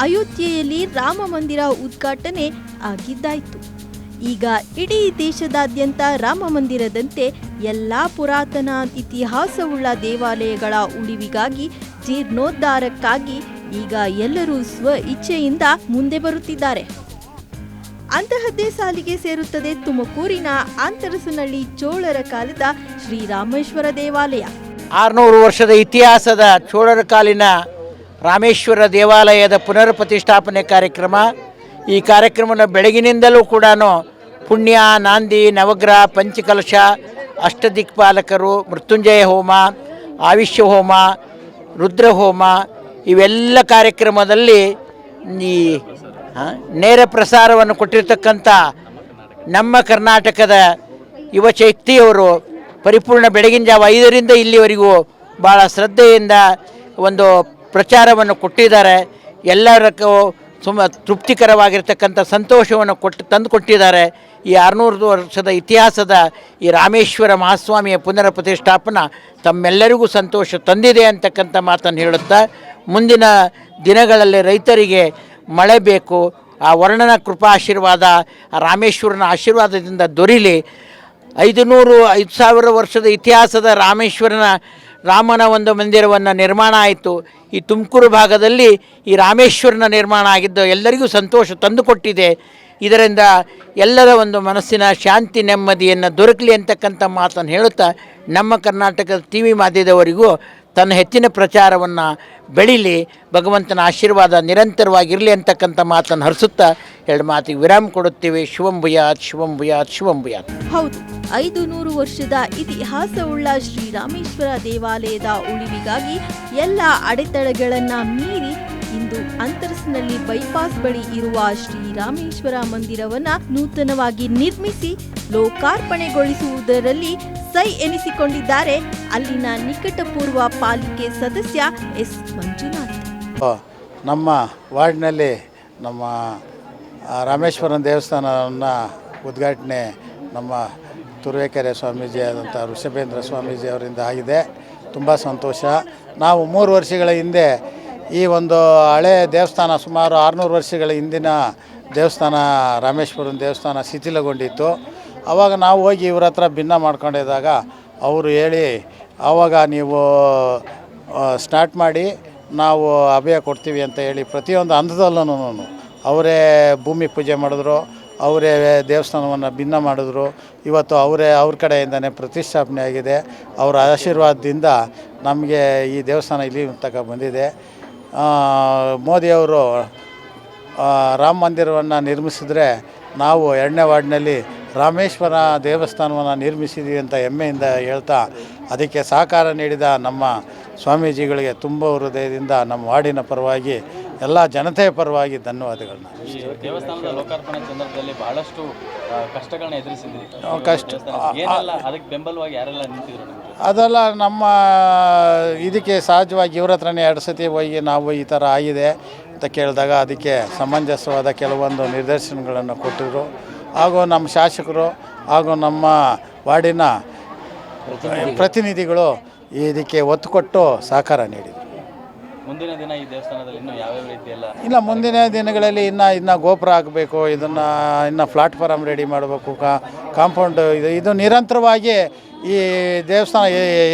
ಅಯೋಧ್ಯೆಯಲ್ಲಿ ರಾಮ ಮಂದಿರ ಉದ್ಘಾಟನೆ ಆಗಿದ್ದಾಯಿತು. ಈಗ ಇಡೀ ದೇಶದಾದ್ಯಂತ ರಾಮ ಮಂದಿರದಂತೆ ಎಲ್ಲ ಪುರಾತನ ಇತಿಹಾಸವುಳ್ಳ ದೇವಾಲಯಗಳ ಉಳಿವಿಗಾಗಿ ಜೀರ್ಣೋದ್ಧಾರಕ್ಕಾಗಿ ಈಗ ಎಲ್ಲರೂ ಸ್ವ ಇಚ್ಛೆಯಿಂದ ಮುಂದೆ ಬರುತ್ತಿದ್ದಾರೆ. ಅಂತಹದ್ದೇ ಸಾಲಿಗೆ ಸೇರುತ್ತದೆ ತುಮಕೂರಿನ ಅಂತರಸನಹಳ್ಳಿ ಚೋಳರ ಕಾಲದ ಶ್ರೀರಾಮೇಶ್ವರ ದೇವಾಲಯ. 600 ವರ್ಷದ ಇತಿಹಾಸದ ಚೋಳರ ಕಾಲಿನ ರಾಮೇಶ್ವರ ದೇವಾಲಯದ ಪುನರ್ ಪ್ರತಿಷ್ಠಾಪನೆ ಕಾರ್ಯಕ್ರಮ. ಈ ಕಾರ್ಯಕ್ರಮದ ಬೆಳಗಿನಿಂದಲೂ ಕೂಡ ಪುಣ್ಯ, ನಾಂದಿ, ನವಗ್ರಹ, ಪಂಚಕಲಶ, ಅಷ್ಟದಿಕ್ಪಾಲಕರು, ಮೃತ್ಯುಂಜಯ ಹೋಮ, ಆವಿಷ್ಯ ಹೋಮ, ರುದ್ರ ಹೋಮ ಇವೆಲ್ಲ ಕಾರ್ಯಕ್ರಮದಲ್ಲಿ ಈ ನೇರ ಪ್ರಸಾರವನ್ನು ಕೊಟ್ಟಿರ್ತಕ್ಕಂಥ ನಮ್ಮ ಕರ್ನಾಟಕದ ಯುವ ಶಕ್ತಿಯವರು ಪರಿಪೂರ್ಣ ಬೆಳಗಿನ ಜಾವ 5ರಿಂದ ಇಲ್ಲಿವರೆಗೂ ಭಾಳ ಶ್ರದ್ಧೆಯಿಂದ ಒಂದು ಪ್ರಚಾರವನ್ನು ಕೊಟ್ಟಿದ್ದಾರೆ. ಎಲ್ಲರಿಗೂ ತೃಪ್ತಿಕರವಾಗಿರ್ತಕ್ಕಂಥ ಸಂತೋಷವನ್ನು ತಂದುಕೊಟ್ಟಿದ್ದಾರೆ. ಈ 600 ವರ್ಷದ ಇತಿಹಾಸದ ಈ ರಾಮೇಶ್ವರ ಮಹಾಸ್ವಾಮಿಯ ಪುನರ್ ಪ್ರತಿಷ್ಠಾಪನಾ ತಮ್ಮೆಲ್ಲರಿಗೂ ಸಂತೋಷ ತಂದಿದೆ ಅಂತಕ್ಕಂಥ ಮಾತನ್ನು ಹೇಳುತ್ತಾ, ಮುಂದಿನ ದಿನಗಳಲ್ಲಿ ರೈತರಿಗೆ ಮಳೆ ಬೇಕು, ಆ ವರ್ಣನ ಕೃಪಾ ಆಶೀರ್ವಾದ ಆ ರಾಮೇಶ್ವರನ ಆಶೀರ್ವಾದದಿಂದ ದೊರೀಲಿ. 5,000 ವರ್ಷದ ಇತಿಹಾಸದ ರಾಮನ ಒಂದು ಮಂದಿರವನ್ನು ನಿರ್ಮಾಣ ಆಯಿತು. ಈ ತುಮಕೂರು ಭಾಗದಲ್ಲಿ ಈ ರಾಮೇಶ್ವರನ ನಿರ್ಮಾಣ ಆಗಿದ್ದು ಎಲ್ಲರಿಗೂ ಸಂತೋಷ ತಂದುಕೊಟ್ಟಿದೆ. ಇದರಿಂದ ಎಲ್ಲರ ಒಂದು ಮನಸ್ಸಿನ ಶಾಂತಿ ನೆಮ್ಮದಿಯನ್ನು ದೊರಕಲಿ ಅಂತಕ್ಕಂಥ ಮಾತನ್ನು ಹೇಳುತ್ತಾ, ನಮ್ಮ ಕರ್ನಾಟಕದ ಟಿ ವಿ ಮಾಧ್ಯಮದವರಿಗೂ ತನ್ನ ಹೆಚ್ಚಿನ ಪ್ರಚಾರವನ್ನು ಬೆಳೀಲಿ, ಭಗವಂತನ ಆಶೀರ್ವಾದ ನಿರಂತರವಾಗಿರಲಿ ಅಂತಕ್ಕಂಥ ಮಾತನ್ನು ಹರಿಸುತ್ತಾ 2 ಮಾತಿಗೆ ವಿರಾಮ ಕೊಡುತ್ತೇವೆ. ಶಿವಂ ಭೂಯಾತ್, ಶಿವಂ ಭೂಯಾತ್, ಶಿವಂ ಭೂಯಾತ್. ಹೌದು, 500 ವರ್ಷದ ಇತಿಹಾಸವುಳ್ಳ ಶ್ರೀರಾಮೇಶ್ವರ ದೇವಾಲಯದ ಉಳಿವಿಗಾಗಿ ಎಲ್ಲ ಅಡೆತಡೆಗಳನ್ನು ಮೀರಿ ಇಂದು ಅಂತರಸನಹಳ್ಳಿ ಬೈಪಾಸ್ ಬಳಿ ಇರುವ ಶ್ರೀರಾಮೇಶ್ವರ ಮಂದಿರವನ್ನು ನೂತನವಾಗಿ ನಿರ್ಮಿಸಿ ಲೋಕಾರ್ಪಣೆಗೊಳಿಸುವುದರಲ್ಲಿ ಸೈ ಎನಿಸಿಕೊಂಡಿದ್ದಾರೆ ಅಲ್ಲಿನ ನಿಕಟಪೂರ್ವ ಪಾಲಿಕೆ ಸದಸ್ಯ ಎಸ್ ಮಂಜುನಾಥ್. ನಮ್ಮ ವಾರ್ಡ್ನಲ್ಲಿ ನಮ್ಮ ರಾಮೇಶ್ವರನ ದೇವಸ್ಥಾನವನ್ನು ಉದ್ಘಾಟನೆ ನಮ್ಮ ತುರುವೇಕೆರೆ ಸ್ವಾಮೀಜಿ ಆದಂಥ ಋಷಭೇಂದ್ರ ಸ್ವಾಮೀಜಿ ಅವರಿಂದ ಆಗಿದೆ. ತುಂಬ ಸಂತೋಷ. ನಾವು 3 ವರ್ಷಗಳ ಹಿಂದೆ ಈ ಒಂದು ಹಳೆ ದೇವಸ್ಥಾನ, ಸುಮಾರು 600 ವರ್ಷಗಳ ಹಿಂದಿನ ದೇವಸ್ಥಾನ, ರಾಮೇಶ್ವರನ ದೇವಸ್ಥಾನ ಶಿಥಿಲಗೊಂಡಿತ್ತು. ಆವಾಗ ನಾವು ಹೋಗಿ ಇವ್ರ ಹತ್ರ ಭಿನ್ನ ಮಾಡ್ಕೊಂಡಿದ್ದಾಗ ಅವರು ಹೇಳಿ, ಆವಾಗ ನೀವು ಸ್ಟಾರ್ಟ್ ಮಾಡಿ ನಾವು ಅಭಯ ಕೊಡ್ತೀವಿ ಅಂತ ಹೇಳಿ ಪ್ರತಿಯೊಂದು ಹಂತದಲ್ಲೂ ಅವರೇ ಭೂಮಿ ಪೂಜೆ ಮಾಡಿದ್ರು, ಅವರೇ ದೇವಸ್ಥಾನವನ್ನು ಭಿನ್ನ ಮಾಡಿದ್ರು. ಇವತ್ತು ಅವ್ರ ಕಡೆಯಿಂದನೇ ಪ್ರತಿಷ್ಠಾಪನೆ ಆಗಿದೆ. ಅವರ ಆಶೀರ್ವಾದದಿಂದ ನಮಗೆ ಈ ದೇವಸ್ಥಾನ ಇಲ್ಲಿ ತನಕ ಬಂದಿದೆ. ಮೋದಿಯವರು ರಾಮ ಮಂದಿರವನ್ನು ನಿರ್ಮಿಸಿದರೆ ನಾವು 2ನೇ ವಾರ್ಡ್ನಲ್ಲಿ ರಾಮೇಶ್ವರ ದೇವಸ್ಥಾನವನ್ನು ನಿರ್ಮಿಸಿದ್ದೀವಿ ಅಂತ ಹೆಮ್ಮೆಯಿಂದ ಹೇಳ್ತಾ, ಅದಕ್ಕೆ ಸಹಕಾರ ನೀಡಿದ ನಮ್ಮ ಸ್ವಾಮೀಜಿಗಳಿಗೆ ತುಂಬ ಹೃದಯದಿಂದ ನಮ್ಮ ವಾರ್ಡಿನ ಪರವಾಗಿ, ಎಲ್ಲ ಜನತೆಯ ಪರವಾಗಿ ಧನ್ಯವಾದಗಳನ್ನ. ದೇವಸ್ಥಾನದ ಲೋಕಾರ್ಪಣೆ ಸಂದರ್ಭದಲ್ಲಿ ಬಹಳಷ್ಟು ಕಷ್ಟಗಳನ್ನ ಎದುರಿಸಿದ್ರಿ. ಅದಕ್ಕೆ ಬೆಂಬಲವಾಗಿ ಯಾರೆಲ್ಲ ನಿಂತಿದ್ರು? ಅದೆಲ್ಲ ನಮ್ಮ ಇದಕ್ಕೆ ಸಹಜವಾಗಿ ಇವ್ರ ಹತ್ರನೇ 2 ಸತಿ ಹೋಗಿ ನಾವು ಈ ಥರ ಆಗಿದೆ ಅಂತ ಕೇಳಿದಾಗ ಅದಕ್ಕೆ ಸಮಂಜಸವಾದ ಕೆಲವೊಂದು ನಿರ್ದೇಶನಗಳನ್ನು ಕೊಟ್ಟಿದ್ರು. ಹಾಗೂ ನಮ್ಮ ಶಾಸಕರು ಹಾಗೂ ನಮ್ಮ ವಾರ್ಡಿನ ಪ್ರತಿನಿಧಿಗಳು ಇದಕ್ಕೆ ಒತ್ತು ಕೊಟ್ಟು ಸಹಕಾರ ನೀಡಿದರು. ಮುಂದಿನ ದಿನ ಈ ದೇವಸ್ಥಾನದಲ್ಲಿ ಇನ್ನೂ ಯಾವ್ಯಾವ ರೀತಿಯೆಲ್ಲ ಇಲ್ಲ, ಮುಂದಿನ ದಿನಗಳಲ್ಲಿ ಇನ್ನು ಗೋಪುರ ಹಾಕಬೇಕು, ಇನ್ನು ಪ್ಲಾಟ್ಫಾರಮ್ ರೆಡಿ ಮಾಡಬೇಕು, ಕಾಂಪೌಂಡ್ ಇದು ನಿರಂತರವಾಗಿ ಈ ದೇವಸ್ಥಾನ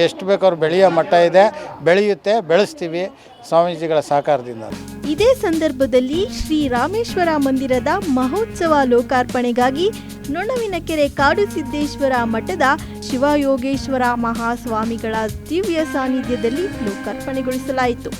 ಎಷ್ಟು ಬೇಕಾದ್ರೂ ಬೆಳೆಯೋ ಮಟ್ಟ ಇದೆ, ಬೆಳೆಯುತ್ತೆ, ಬೆಳೆಸ್ತೀವಿ ಸ್ವಾಮೀಜಿಗಳ ಸಹಕಾರದಿಂದ. ಇದೇ ಸಂದರ್ಭದಲ್ಲಿ ಶ್ರೀರಾಮೇಶ್ವರ ಮಂದಿರದ ಮಹೋತ್ಸವ ಲೋಕಾರ್ಪಣೆಗಾಗಿ ನೊಣವಿನಕೆರೆ ಕಾಡು ಸಿದ್ದೇಶ್ವರ ಮಠದ ಶಿವಯೋಗೇಶ್ವರ ಮಹಾಸ್ವಾಮಿಗಳ ದಿವ್ಯ ಸಾನ್ನಿಧ್ಯದಲ್ಲಿ ಲೋಕಾರ್ಪಣೆಗೊಳಿಸಲಾಯಿತು.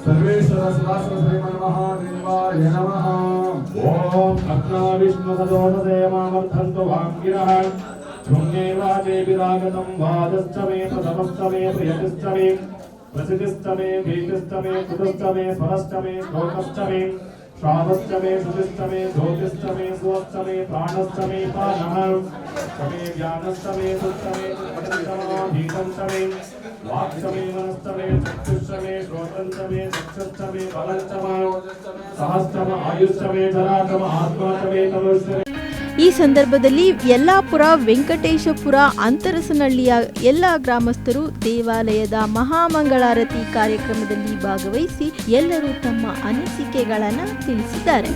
सर्वेश्वर श्रीमन महादेवाय नमः। ओम अग्ना विष्णु सदोषसे मामर्थन्तु भाग्यः शृंगेवा देवीरागतं वादश्च मे प्रथमश्च मे प्रियतिश्च मे प्रसिद्धिश्च मे भीतिश्च मे कुतश्च मे स्वरश्च मे श्लोकश्च मे श्रावस्तमे सुतिस्तमे ज्योतिस्तमे सुवस्तमे प्राणस्तमे पानः तमे ज्ञानस्तमे सुस्तमे पठितमाधीतन्तमे वाक्तमे मनस्तमे चक्षुस्तमे श्रोत्रन्तमे चक्षुस्तमे बलन्तमे सहस्तम आयुस्तमे धरातम आत्मातमे तनुस्तमे। ಈ ಸಂದರ್ಭದಲ್ಲಿ ಯಲ್ಲಾಪುರ, ವೆಂಕಟೇಶಪುರ, ಅಂತರಸನಹಳ್ಳಿಯ ಎಲ್ಲ ಗ್ರಾಮಸ್ಥರು ದೇವಾಲಯದ ಮಹಾಮಂಗಳಾರತಿ ಕಾರ್ಯಕ್ರಮದಲ್ಲಿ ಭಾಗವಹಿಸಿ ಎಲ್ಲರೂ ತಮ್ಮ ಅನಿಸಿಕೆಗಳನ್ನು ತಿಳಿಸಿದ್ದಾರೆ.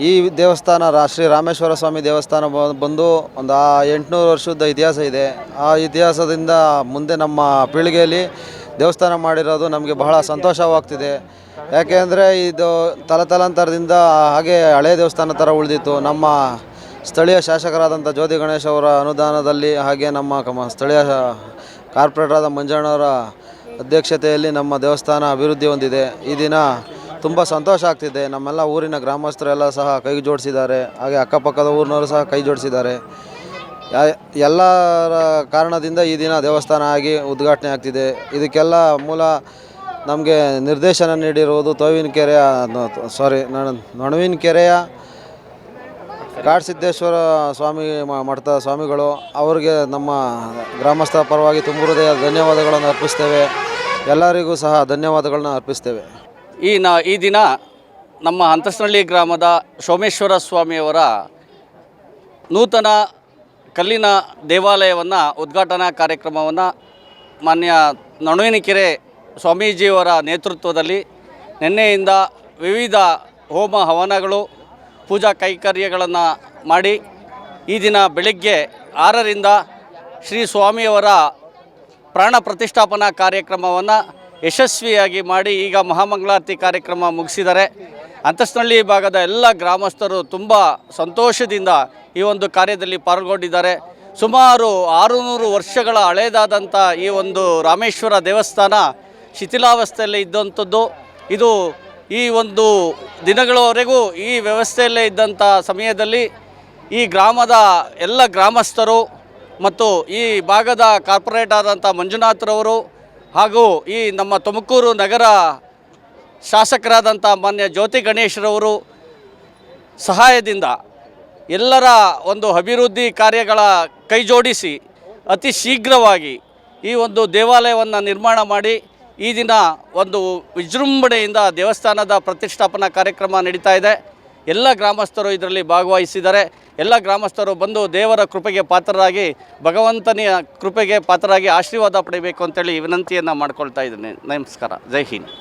ಈ ದೇವಸ್ಥಾನ ಶ್ರೀ ರಾಮೇಶ್ವರ ಸ್ವಾಮಿ ದೇವಸ್ಥಾನ ಬಂದು ಒಂದು 800 ವರ್ಷದ ಇತಿಹಾಸ ಇದೆ. ಆ ಇತಿಹಾಸದಿಂದ ಮುಂದೆ ನಮ್ಮ ಪೀಳಿಗೆಯಲ್ಲಿ ದೇವಸ್ಥಾನ ಮಾಡಿರೋದು ನಮಗೆ ಬಹಳ ಸಂತೋಷವಾಗ್ತಿದೆ. ಯಾಕೆಂದರೆ ಇದು ತಲತಲಾಂತರದಿಂದ ಹಾಗೆ ಹಳೆಯ ದೇವಸ್ಥಾನ ಥರ ಉಳಿದಿತ್ತು. ನಮ್ಮ ಸ್ಥಳೀಯ ಶಾಸಕರಾದಂಥ ಜ್ಯೋತಿ ಗಣೇಶ್ ಅವರ ಅನುದಾನದಲ್ಲಿ, ಹಾಗೆ ನಮ್ಮ ಸ್ಥಳೀಯ ಕಾರ್ಪೊರೇಟರಾದ ಮಂಜಣ್ಣವರ ಅಧ್ಯಕ್ಷತೆಯಲ್ಲಿ ನಮ್ಮ ದೇವಸ್ಥಾನ ಅಭಿವೃದ್ಧಿ ಹೊಂದಿದೆ. ಈ ದಿನ ತುಂಬ ಸಂತೋಷ ಆಗ್ತಿದೆ. ನಮ್ಮೆಲ್ಲ ಊರಿನ ಗ್ರಾಮಸ್ಥರೆಲ್ಲ ಸಹ ಕೈ ಜೋಡಿಸಿದ್ದಾರೆ, ಹಾಗೆ ಅಕ್ಕಪಕ್ಕದ ಊರಿನವರು ಸಹ ಕೈ ಜೋಡಿಸಿದ್ದಾರೆ. ಎಲ್ಲರ ಕಾರಣದಿಂದ ಈ ದಿನ ದೇವಸ್ಥಾನ ಆಗಿ ಉದ್ಘಾಟನೆ ಆಗ್ತಿದೆ. ಇದಕ್ಕೆಲ್ಲ ಮೂಲ ನಮಗೆ ನಿರ್ದೇಶನ ನೀಡಿರುವುದು ನೊಣವಿನಕೆರೆಯ ಕಾಡಸಿದ್ದೇಶ್ವರ ಸ್ವಾಮಿ ಮಠದ ಸ್ವಾಮಿಗಳು. ಅವರಿಗೆ ನಮ್ಮ ಗ್ರಾಮಸ್ಥರ ಪರವಾಗಿ ತುಂಬ ಹೃದಯ ಧನ್ಯವಾದಗಳನ್ನು ಅರ್ಪಿಸ್ತೇವೆ. ಎಲ್ಲರಿಗೂ ಸಹ ಧನ್ಯವಾದಗಳನ್ನ ಅರ್ಪಿಸ್ತೇವೆ. ಈ ದಿನ ನಮ್ಮ ಅಂತರಸನಹಳ್ಳಿ ಗ್ರಾಮದ ಸೋಮೇಶ್ವರ ಸ್ವಾಮಿಯವರ ನೂತನ ಕಲ್ಲಿನ ದೇವಾಲಯವನ್ನು ಉದ್ಘಾಟನಾ ಕಾರ್ಯಕ್ರಮವನ್ನು ಮಾನ್ಯ ನೊಣವಿನಕೆರೆ ಸ್ವಾಮೀಜಿಯವರ ನೇತೃತ್ವದಲ್ಲಿ ನಿನ್ನೆಯಿಂದ ವಿವಿಧ ಹೋಮ ಹವನಗಳು, ಪೂಜಾ ಕೈಂಕರ್ಯಗಳನ್ನು ಮಾಡಿ ಈ ದಿನ ಬೆಳಗ್ಗೆ 6ರಿಂದ ಶ್ರೀ ಸ್ವಾಮಿಯವರ ಪ್ರಾಣ ಪ್ರತಿಷ್ಠಾಪನಾ ಕಾರ್ಯಕ್ರಮವನ್ನು ಯಶಸ್ವಿಯಾಗಿ ಮಾಡಿ ಈಗ ಮಹಾಮಂಗಳಾರತಿ ಕಾರ್ಯಕ್ರಮ ಮುಗಿಸಿದ್ದಾರೆ. ಅಂತರಸನಹಳ್ಳಿ ಭಾಗದ ಎಲ್ಲ ಗ್ರಾಮಸ್ಥರು ತುಂಬ ಸಂತೋಷದಿಂದ ಈ ಒಂದು ಕಾರ್ಯದಲ್ಲಿ ಪಾಲ್ಗೊಂಡಿದ್ದಾರೆ. ಸುಮಾರು 600 ವರ್ಷಗಳ ಹಳೆಯದಾದಂಥ ಈ ಒಂದು ರಾಮೇಶ್ವರ ದೇವಸ್ಥಾನ ಶಿಥಿಲಾವಸ್ಥೆಯಲ್ಲಿ ಇದ್ದಂಥದ್ದು. ಇದು ಈ ಒಂದು ದಿನಗಳವರೆಗೂ ಈ ವ್ಯವಸ್ಥೆಯಲ್ಲೇ ಇದ್ದಂಥ ಸಮಯದಲ್ಲಿ ಈ ಗ್ರಾಮದ ಎಲ್ಲ ಗ್ರಾಮಸ್ಥರು ಮತ್ತು ಈ ಭಾಗದ ಕಾರ್ಪೊರೇಟ್ ಆದಂಥ ಮಂಜುನಾಥ್ರವರು ಹಾಗೂ ಈ ನಮ್ಮ ತುಮಕೂರು ನಗರ ಶಾಸಕರಾದಂಥ ಮಾನ್ಯ ಜ್ಯೋತಿ ಗಣೇಶ್ರವರು ಸಹಾಯದಿಂದ ಎಲ್ಲರ ಒಂದು ಅಭಿವೃದ್ಧಿ ಕಾರ್ಯಗಳ ಕೈಜೋಡಿಸಿ ಅತಿ ಶೀಘ್ರವಾಗಿ ಈ ಒಂದು ದೇವಾಲಯವನ್ನು ನಿರ್ಮಾಣ ಮಾಡಿ ಈ ದಿನ ಒಂದು ವಿಜೃಂಭಣೆಯಿಂದ ದೇವಸ್ಥಾನದ ಪ್ರತಿಷ್ಠಾಪನಾ ಕಾರ್ಯಕ್ರಮ ನಡೀತಾ ಇದೆ. ಎಲ್ಲ ಗ್ರಾಮಸ್ಥರು ಇದರಲ್ಲಿ ಭಾಗವಹಿಸಿದ್ದಾರೆ. ಎಲ್ಲ ಗ್ರಾಮಸ್ಥರು ಬಂದು ದೇವರ ಕೃಪೆಗೆ ಪಾತ್ರರಾಗಿ, ಭಗವಂತನ ಕೃಪೆಗೆ ಪಾತ್ರರಾಗಿ ಆಶೀರ್ವಾದ ಪಡೆಯಬೇಕು ಅಂತೇಳಿ ವಿನಂತಿಯನ್ನು ಮಾಡ್ಕೊಳ್ತಾ ಇದ್ದೀನಿ. ನಮಸ್ಕಾರ. ಜೈ ಹಿಂದ್.